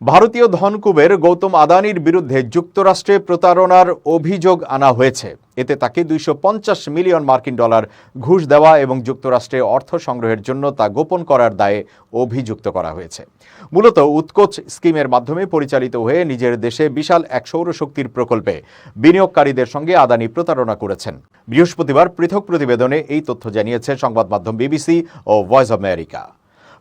ভারতীয় ধনকুবের গৌতম আদানির বিরুদ্ধে যুক্তরাষ্ট্রে প্রতারণার অভিযোগ আনা হয়েছে। এতে তাকে $250 মিলিয়ন ঘুষ দেওয়া এবং যুক্তরাষ্ট্রে অর্থ সংগ্রহের জন্য তা গোপন করার দায়ে অভিযুক্ত করা হয়েছে। মূলত উৎকোচ স্কিমের মাধ্যমে পরিচালিত হয়ে নিজের দেশে বিশাল এক সৌরশক্তির প্রকল্পে বিনিয়োগকারীদের সঙ্গে আদানি প্রতারণা করেছেন। বৃহস্পতিবার পৃথক প্রতিবেদনে এই তথ্য জানিয়েছে সংবাদ মাধ্যম বিবিসি ও ভয়েস অব আমেরিকা।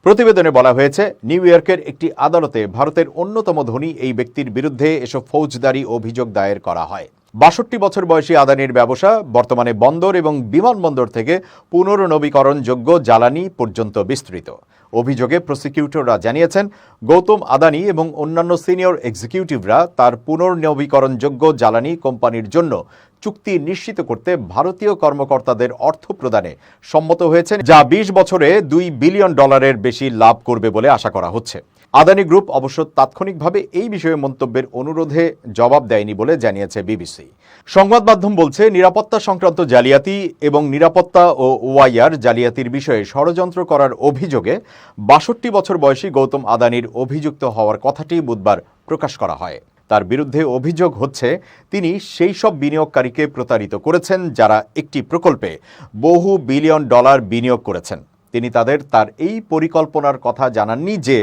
প্রতিবেদনে বলা হয়েছে, নিউ ইয়র্কের একটি আদালতে ভারতের অন্যতম ধনী এই ব্যক্তির বিরুদ্ধে এসব ফৌজদারি অভিযোগ দায়ের করা হয়। ৬২ বছর বয়সী আদানির ব্যবসা বর্তমানে বন্দর এবং বিমানবন্দর থেকে পুনর্নবীকরণযোগ্য জ্বালানি পর্যন্ত বিস্তৃত। অভিযোগে প্রসিকিউটররা জানিয়েছেন, গৌতম আদানি এবং অন্যান্য সিনিয়র এক্সিকিউটিভরা তার পুনর্নবীকরণযোগ্য জ্বালানি কোম্পানির জন্য চুক্তি নিশ্চিত করতে ভারতীয় কর্মকর্তাদের অর্থ প্রদানে সম্মত হয়েছেন, যা ২০ বছরে $2 বিলিয়ন বেশি লাভ করবে বলে আশা করা হচ্ছে। আদানি গ্রুপ অবশ্য তাৎক্ষণিকভাবে এই বিষয়ে মন্তব্যের অনুরোধে জবাব দেয়নি বলে জানিয়েছে বিবিসি। সংবাদ মাধ্যম বলছে, নিরাপত্তা সংক্রান্ত জালিয়াতি এবং নিরাপত্তা ও ওয়াইআর জালিয়াতির বিষয়ে ষড়যন্ত্র করার অভিযোগে ৬২ বছর বয়সী গৌতম আদানির অভিযুক্ত হওয়ার কথাটি বুধবার প্রকাশ করা হয়। তার বিরুদ্ধে অভিযোগ হচ্ছে, তিনি সেই সব বিনিয়োগকারীকে প্রতারিত করেছেন যারা একটি প্রকল্পে বহু বিলিয়ন ডলার বিনিয়োগ করেছেন। তিনি তার এই পরিকল্পনার কথা জানাননি যে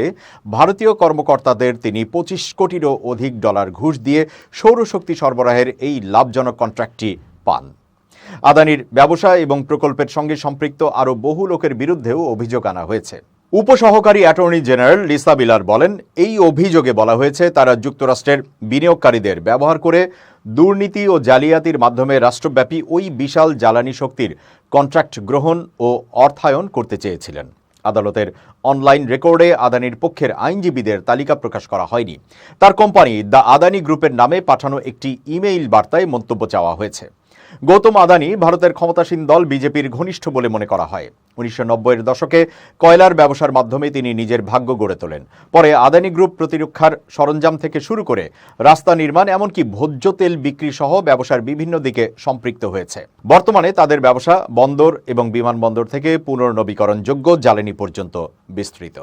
ভারতীয় কর্মকর্তাদের তিনি $25 কোটিরও অধিক ঘুষ দিয়ে সৌরশক্তি সরবরাহের এই লাভজনক কন্ট্রাক্টটি পান। আদানির ব্যবসা এবং প্রকল্পের সঙ্গে সম্পৃক্ত আরও বহু লোকের বিরুদ্ধেও অভিযোগ আনা হয়েছে। উপসহকারী অ্যাটর্নি জেনারেল লিসা বিলার বলেন, এই অভিযোগে বলা হয়েছে তারা যুক্তরাষ্ট্রের বিনিয়োগকারীদের ব্যবহার করে দুর্নীতি ও জালিয়াতির মাধ্যমে রাষ্ট্রব্যাপী ওই বিশাল জ্বালানি শক্তির কন্ট্রাক্ট গ্রহণ ও অর্থায়ন করতে চেয়েছিলেন। আদালতের অনলাইন রেকর্ডে আদানির পক্ষের আইনজীবীদের তালিকা প্রকাশ করা হয়নি। তার কোম্পানি দ্য আদানি গ্রুপের নামে পাঠানো একটি ইমেইল বার্তায় মন্তব্য চাওয়া হয়েছে। গৌতম আদানি ভারতের ক্ষমতাসীন দল বিজেপির ঘনিষ্ঠ বলে মনে করা হয়। ১৯৯০-এর দশকে কয়লার ব্যবসার মাধ্যমে তিনি নিজের ভাগ্য গড়ে তোলেন। পরে আদানি গ্রুপ প্রতিরক্ষার সরঞ্জাম থেকে শুরু করে রাস্তা নির্মাণ, এমনকি ভোজ্য তেল বিক্রি সহ ব্যবসার বিভিন্ন দিকে সম্পৃক্ত হয়েছে। বর্তমানে তাদের ব্যবসা বন্দর এবং বিমানবন্দর থেকে পুনর্নবীকরণযোগ্য জ্বালানি পর্যন্ত বিস্তৃত।